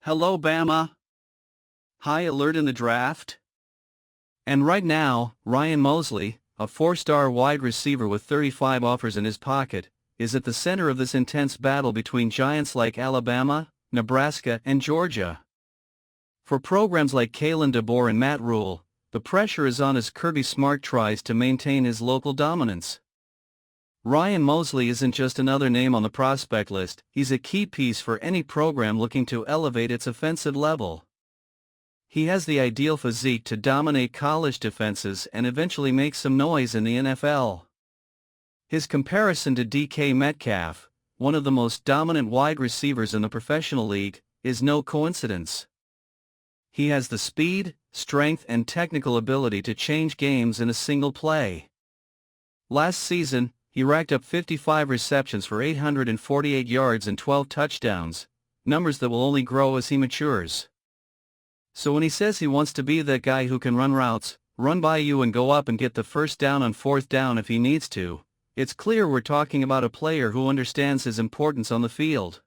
Hello, Bama. High alert in the draft. And right now, Ryan Mosley, a four-star wide receiver with 35 offers in his pocket, is at the center of this intense battle between giants like Alabama, Nebraska, and Georgia. For programs like Kalen, DeBoer, and Rhule, the pressure is on as Kirby Smart tries to maintain his local dominance. Ryan Mosley isn't just another name on the prospect list, he's a key piece for any program looking to elevate its offensive level. He has the ideal physique to dominate college defenses and eventually make some noise in the NFL. His comparison to DK Metcalf, one of the most dominant wide receivers in the professional league, is no coincidence. He has the speed, strength, and technical ability to change games in a single play. Last season, he racked up 55 receptions for 848 yards and 12 touchdowns, numbers that will only grow as he matures. So when he says he wants to be that guy who can run routes, run by you and go up and get the first down on fourth down if he needs to, it's clear we're talking about a player who understands his importance on the field.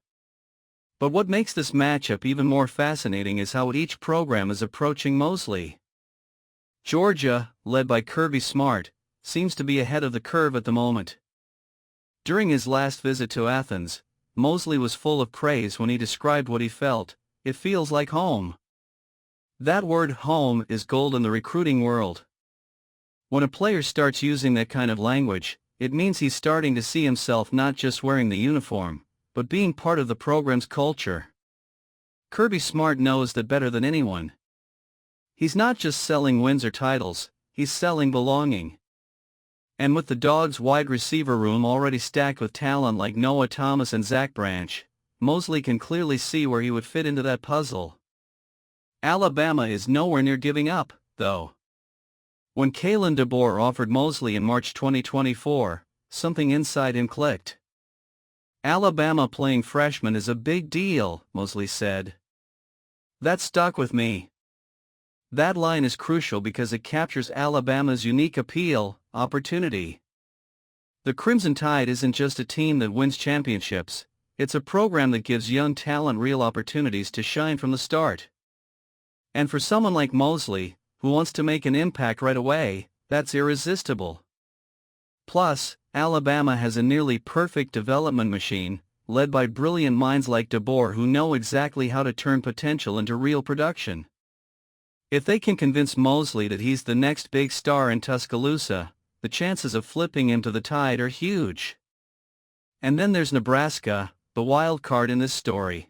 But what makes this matchup even more fascinating is how each program is approaching Mosley. Georgia, led by Kirby Smart, seems to be ahead of the curve at the moment. During his last visit to Athens, Mosley was full of praise when he described what he felt. It feels like home. That word home is gold in the recruiting world. When a player starts using that kind of language, it means he's starting to see himself not just wearing the uniform, but being part of the program's culture. Kirby Smart knows that better than anyone. He's not just selling wins or titles, he's selling belonging. And with the Dogs' wide receiver room already stacked with talent like Noah Thomas and Zach Branch, Mosley can clearly see where he would fit into that puzzle. Alabama is nowhere near giving up, though. When Kalen DeBoer offered Mosley in March 2024, something inside him clicked. Alabama playing freshman is a big deal, Mosley said. That stuck with me. That line is crucial because it captures Alabama's unique appeal, opportunity. The Crimson Tide isn't just a team that wins championships, it's a program that gives young talent real opportunities to shine from the start. And for someone like Mosley, who wants to make an impact right away, that's irresistible. Plus, Alabama has a nearly perfect development machine, led by brilliant minds like DeBoer who know exactly how to turn potential into real production. If they can convince Mosley that he's the next big star in Tuscaloosa, the chances of flipping him to the Tide are huge. And then there's Nebraska, the wild card in this story.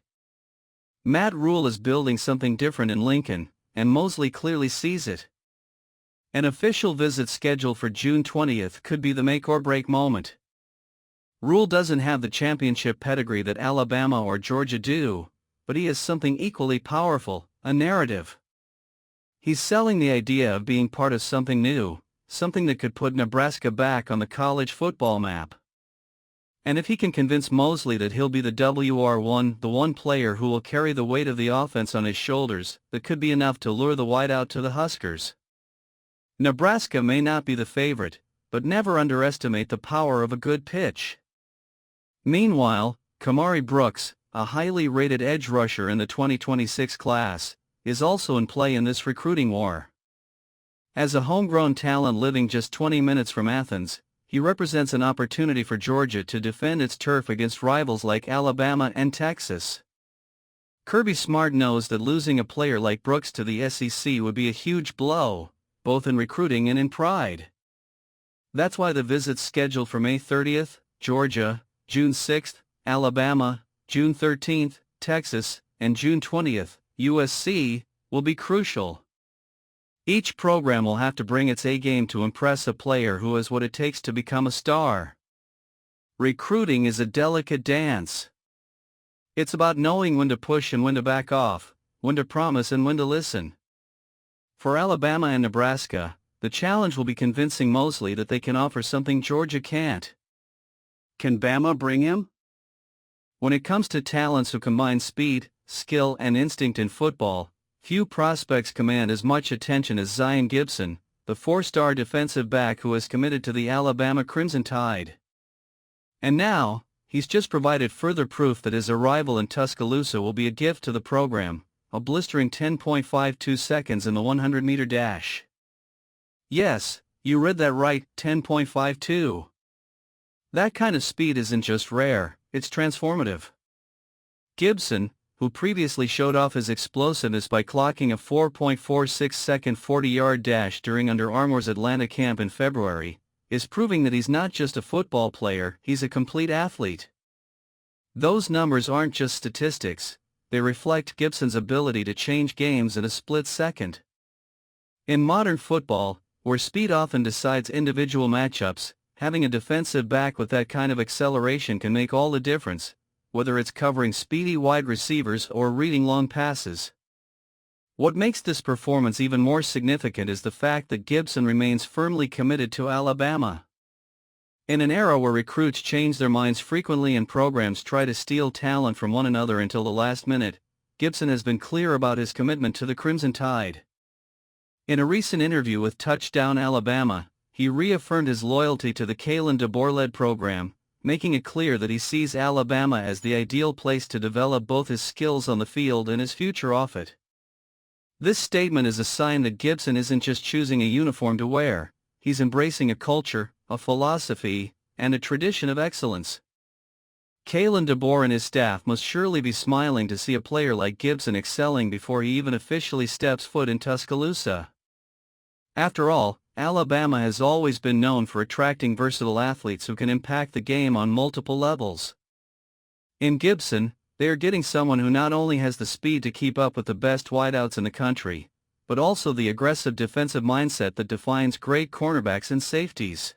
Rhule is building something different in Lincoln, and Mosley clearly sees it. An official visit scheduled for June 20th could be the make-or-break moment. Rhule doesn't have the championship pedigree that Alabama or Georgia do, but he has something equally powerful, a narrative. He's selling the idea of being part of something new, something that could put Nebraska back on the college football map. And if he can convince Mosley that he'll be the WR1, the one player who will carry the weight of the offense on his shoulders, that could be enough to lure the whiteout to the Huskers. Nebraska may not be the favorite, but never underestimate the power of a good pitch. Meanwhile, Kamari Brooks, a highly rated edge rusher in the 2026 class, is also in play in this recruiting war. As a homegrown talent living just 20 minutes from Athens, he represents an opportunity for Georgia to defend its turf against rivals like Alabama and Texas. Kirby Smart knows that losing a player like Brooks to the SEC would be a huge blow, both in recruiting and in pride. That's why the visits scheduled for May 30th, Georgia, June 6th, Alabama, June 13th, Texas, and June 20th, USC, will be crucial. Each program will have to bring its A-game to impress a player who has what it takes to become a star. Recruiting is a delicate dance. It's about knowing when to push and when to back off, when to promise and when to listen. For Alabama and Nebraska, the challenge will be convincing Mosley that they can offer something Georgia can't. Can Bama bring him? When it comes to talents who combine speed, skill, and instinct in football, few prospects command as much attention as Gibson, the four-star defensive back who has committed to the Alabama Crimson Tide. And now, he's just provided further proof that his arrival in Tuscaloosa will be a gift to the program, a blistering 10.52 seconds in the 100-meter dash. Yes, you read that right, 10.52. That kind of speed isn't just rare, it's transformative. Gibson, who previously showed off his explosiveness by clocking a 4.46-second 40-yard dash during Under Armour's Atlanta camp in February, is proving that he's not just a football player, he's a complete athlete. Those numbers aren't just statistics, they reflect Gibson's ability to change games in a split second. In modern football, where speed often decides individual matchups, having a defensive back with that kind of acceleration can make all the difference, whether it's covering speedy wide receivers or reading long passes. What makes this performance even more significant is the fact that Gibson remains firmly committed to Alabama. In an era where recruits change their minds frequently and programs try to steal talent from one another until the last minute, Gibson has been clear about his commitment to the Crimson Tide. In a recent interview with Touchdown Alabama, he reaffirmed his loyalty to the Kalen DeBoer-led program, making it clear that he sees Alabama as the ideal place to develop both his skills on the field and his future off it. This statement is a sign that Gibson isn't just choosing a uniform to wear, he's embracing a culture, a philosophy, and a tradition of excellence. Kalen DeBoer and his staff must surely be smiling to see a player like Gibson excelling before he even officially steps foot in Tuscaloosa. After all, Alabama has always been known for attracting versatile athletes who can impact the game on multiple levels. In Gibson, they are getting someone who not only has the speed to keep up with the best wideouts in the country, but also the aggressive defensive mindset that defines great cornerbacks and safeties.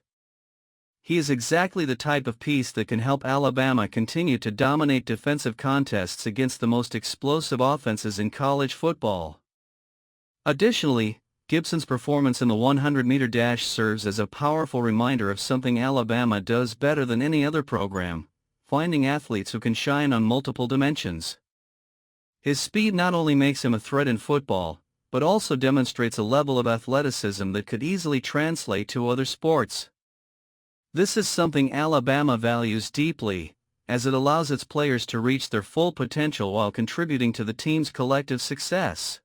He is exactly the type of piece that can help Alabama continue to dominate defensive contests against the most explosive offenses in college football. Additionally, Gibson's performance in the 100-meter dash serves as a powerful reminder of something Alabama does better than any other program: finding athletes who can shine on multiple dimensions. His speed not only makes him a threat in football, but also demonstrates a level of athleticism that could easily translate to other sports. This is something Alabama values deeply, as it allows its players to reach their full potential while contributing to the team's collective success.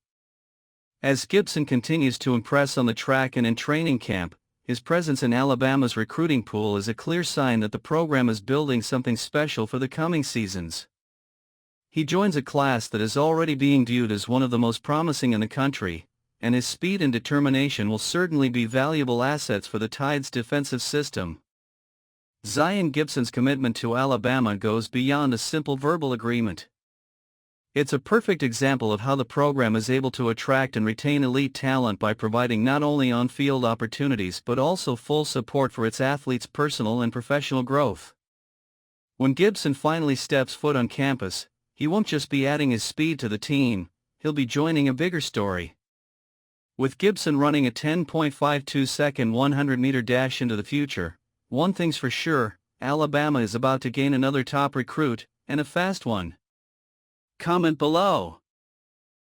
As Gibson continues to impress on the track and in training camp, his presence in Alabama's recruiting pool is a clear sign that the program is building something special for the coming seasons. He joins a class that is already being viewed as one of the most promising in the country, and his speed and determination will certainly be valuable assets for the Tide's defensive system. Zion Gibson's commitment to Alabama goes beyond a simple verbal agreement. It's a perfect example of how the program is able to attract and retain elite talent by providing not only on-field opportunities but also full support for its athletes' personal and professional growth. When Gibson finally steps foot on campus, he won't just be adding his speed to the team, he'll be joining a bigger story. With Gibson running a 10.52-second 100-meter dash into the future, one thing's for sure, Alabama is about to gain another top recruit, and a fast one. Comment below.